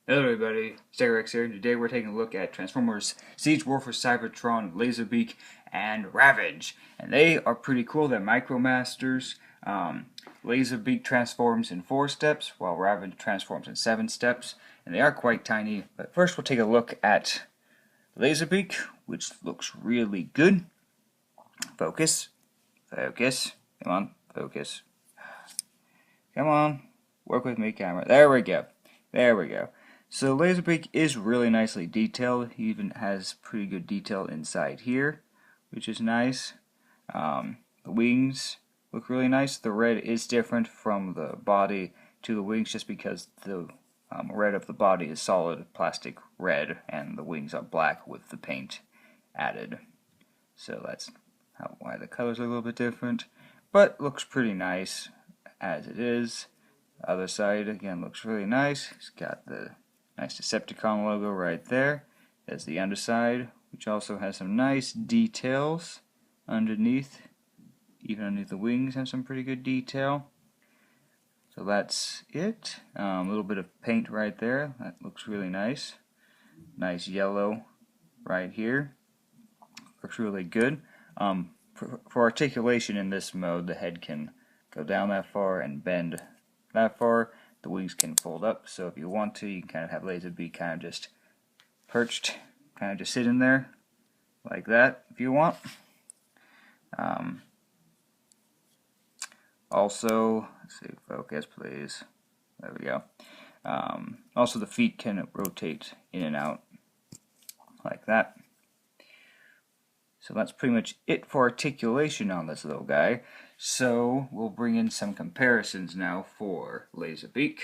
Hello everybody, Stegorex here, and today we're taking a look at Transformers Siege War for Cybertron, Laserbeak, and Ravage. And they are pretty cool. They're Micromasters. Laserbeak transforms in 4 steps, while Ravage transforms in 7 steps. And they are quite tiny. But first we'll take a look at Laserbeak, which looks really good. Focus. Focus. Come on, focus. Come on. Work with me, camera. There we go. There we go. So Laserbeak is really nicely detailed. He even has pretty good detail inside here, which is nice. The wings look really nice. The red is different from the body to the wings just because the red of the body is solid plastic red and the wings are black with the paint added. So that's why the colors are a little bit different, but looks pretty nice as it is. The other side again looks really nice. It's got the nice Decepticon logo right there. There's the underside, which also has some nice details underneath. Even underneath the wings has some pretty good detail. So that's it. A little bit of paint right there. That looks really nice. Nice yellow right here. Looks really good. For articulation in this mode, the head can go down that far and bend that far. The wings can fold up, so if you want to, you can kind of have Laserbeak kind of just perched, kind of just sitting there like that if you want. Also, let's see, focus please. There we go. Also the feet can rotate in and out like that. So that's pretty much it for articulation on this little guy. So we'll bring in some comparisons now for Laserbeak.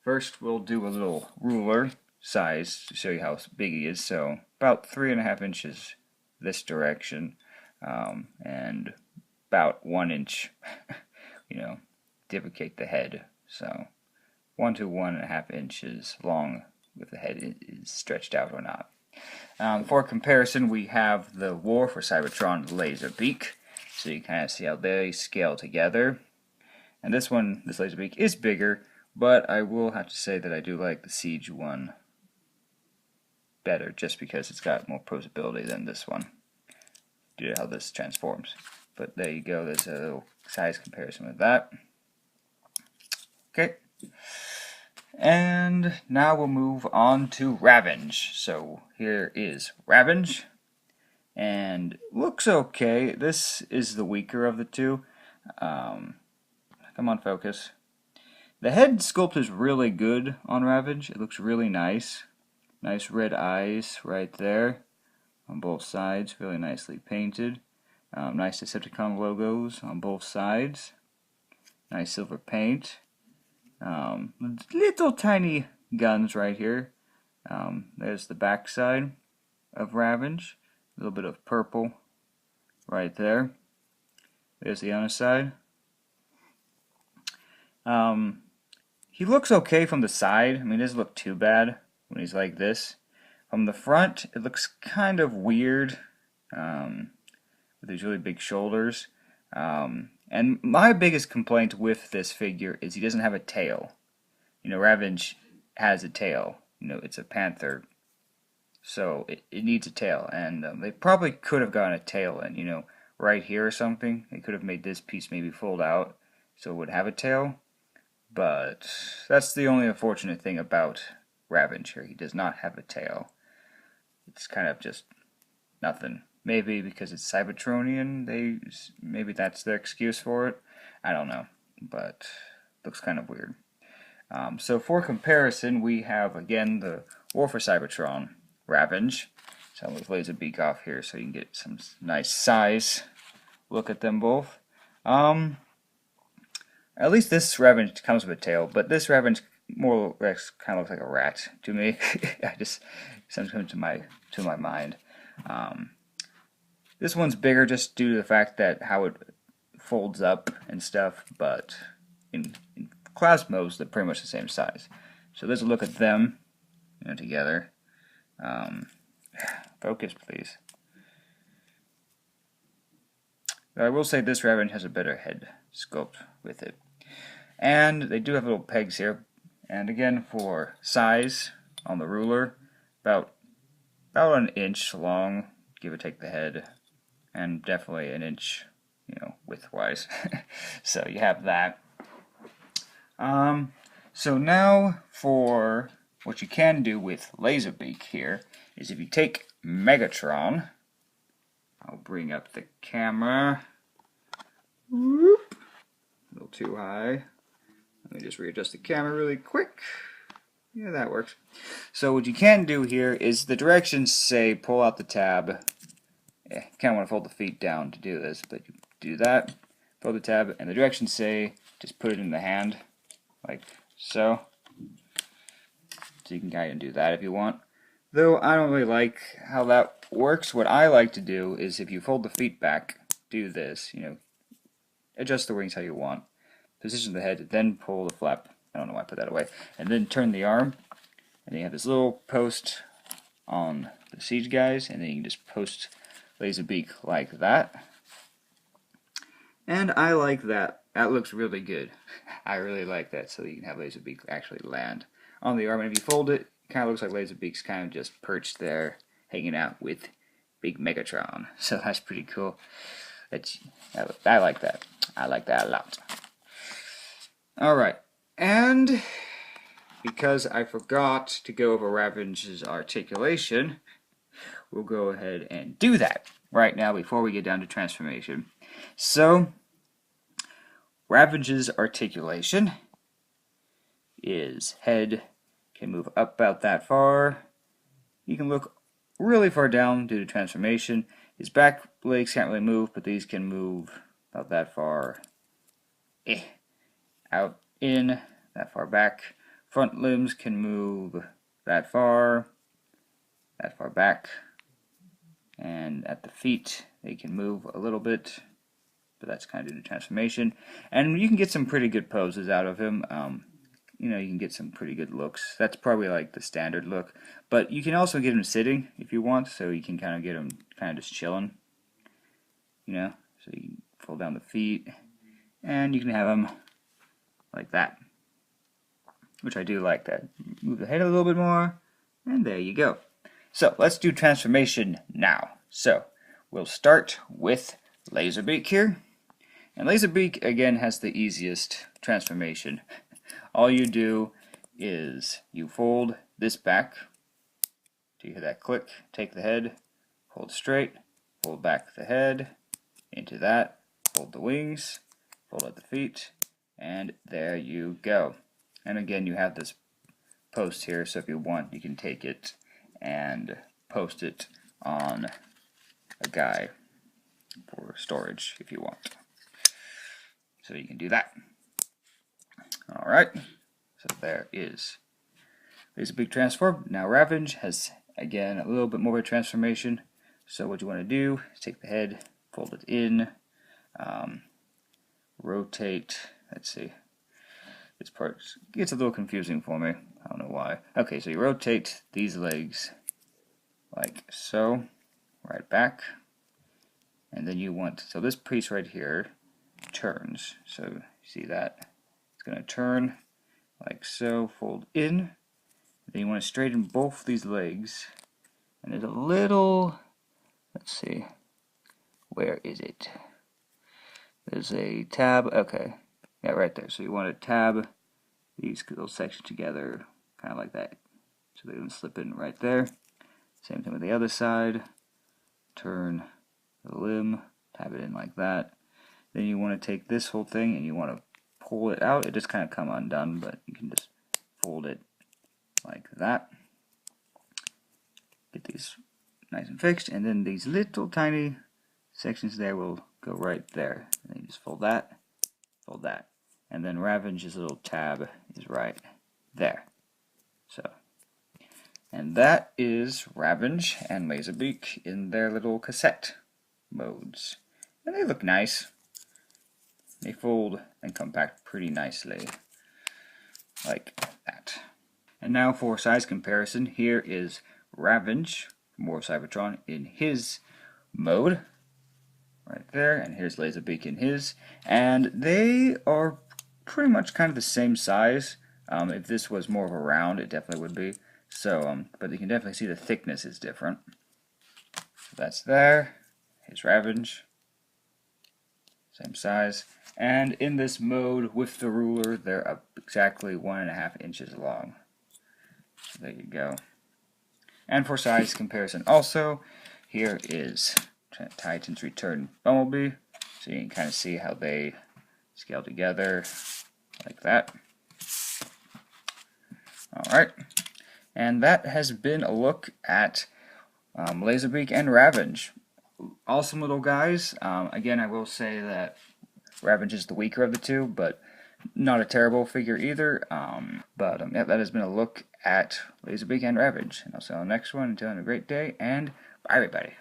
First we'll do a little ruler size to show you how big he is. So about 3.5 inches this direction, and about 1 inch, duplicate the head. So 1 to 1.5 inches long if the head is stretched out or not. For comparison, we have the War for Cybertron Laserbeak, so you kind of see how they scale together. And this Laserbeak is bigger, but I will have to say that I do like the Siege one better, just because it's got more posability than this one, due to how this transforms. But there you go, there's a little size comparison with that. Okay. And now we'll move on to Ravage. So here is Ravage, and looks okay. This is the weaker of the two. Come on, focus. The head sculpt is really good on Ravage. It looks really nice. Nice red eyes right there on both sides, really nicely painted. Nice Decepticon logos on both sides. Nice silver paint. Little tiny guns right here. There's the back side of Ravage. A little bit of purple right there. There's the other side. He looks okay from the side. I mean, it doesn't look too bad when he's like this. From the front, it looks kind of weird, with these really big shoulders. And my biggest complaint with this figure is he doesn't have a tail. Ravage has a tail. It's a panther, so it needs a tail. And they probably could have gotten a tail in, right here or something. They could have made this piece maybe fold out so it would have a tail. But that's the only unfortunate thing about Ravage here. He does not have a tail. It's kind of just nothing. Maybe because it's Cybertronian, maybe that's their excuse for it. I don't know, but looks kind of weird. So for comparison, we have again the War for Cybertron Ravage. So I'll move Laserbeak off here so you can get some nice size look at them both. At least this Ravage comes with a tail, but this Ravage more or less kind of looks like a rat to me. Sometimes comes to my mind. This one's bigger just due to the fact that how it folds up and stuff, but in class modes, they're pretty much the same size. So let's look at them together. Focus, please. I will say this Ravage has a better head sculpt with it. And they do have little pegs here. And again, for size, on the ruler, about an inch long, give or take the head, and definitely an inch, widthwise. So you have that. So now for what you can do with Laserbeak here is if you take Megatron, I'll bring up the camera. Whoop. A little too high. Let me just readjust the camera really quick. Yeah, that works. So what you can do here is the directions say pull out the tab. You kind of want to fold the feet down to do this, but you do that, fold the tab, and the directions say just put it in the hand, like so. So you can kind of do that if you want. Though I don't really like how that works. What I like to do is if you fold the feet back, do this, adjust the wings how you want. Position the head, then pull the flap. I don't know why I put that away. And then turn the arm. And then you have this little post on the siege guys, and then you can just post Laserbeak like that. And I like that. That looks really good. I really like that, so you can have Laserbeak actually land on the arm. And if you fold it, it kind of looks like Laserbeak's kind of just perched there, hanging out with Big Megatron. So that's pretty cool. I like that. I like that a lot. Alright, and because I forgot to go over Ravage's articulation, we'll go ahead and do that right now before we get down to transformation. So, Ravage's articulation is head can move up about that far. You can look really far down due to transformation. His back legs can't really move, but these can move about that far. Out, in, that far back. Front limbs can move that far back. And at the feet, they can move a little bit, but that's kind of due to transformation. And you can get some pretty good poses out of him. You can get some pretty good looks. That's probably like the standard look. But you can also get him sitting if you want, so you can kind of get him kind of just chilling. So you can fold down the feet, and you can have him like that, which I do like that. Move the head a little bit more, and there you go. So let's do transformation now. So we'll start with Laserbeak here, and Laserbeak again has the easiest transformation. All you do is you fold this back. Do you hear that click? Take the head, hold straight, fold back the head into that, fold the wings, fold out the feet, and there you go. And again, you have this post here, so if you want, you can take it and post it on a guy for storage if you want. So you can do that. Alright, so there is Laserbeak transform. Now Ravage has, again, a little bit more of a transformation. So what you want to do is take the head, fold it in, rotate. Let's see. This part gets a little confusing for me. I don't know why. Okay, so you rotate these legs like so, right back. And then you want, so this piece right here turns. So you see that? It's going to turn like so, fold in. Then you want to straighten both these legs. And there's a little, let's see, where is it? There's a tab, okay. Yeah, right there. So you want to tab these little sections together, kind of like that. So they don't slip in right there. Same thing with the other side. Turn the limb, tab it in like that. Then you want to take this whole thing and you want to pull it out. It just kind of come undone, but you can just fold it like that. Get these nice and fixed, and then these little tiny sections there will go right there. And then you just fold that, and then Ravage's little tab is right there. So, and that is Ravage and Laserbeak in their little cassette modes. And they look nice. They fold and compact pretty nicely, like that. And now for size comparison, here is Ravage, more Cybertron, in his mode, right there, and here's Laserbeak in his, and they are pretty much kind of the same size. If this was more of a round, it definitely would be. So, but you can definitely see the thickness is different. So that's there. Here's Ravage. Same size. And in this mode with the ruler, they're exactly 1.5 inches long. So there you go. And for size comparison also, here is Titan's Return Bumblebee. So you can kind of see how they scale together like that. Alright. And that has been a look at Laserbeak and Ravage. Awesome little guys. Again, I will say that Ravage is the weaker of the two, but not a terrible figure either. Yeah, that has been a look at Laserbeak and Ravage. And I'll see you on the next one. Until then, have a great day, and bye everybody.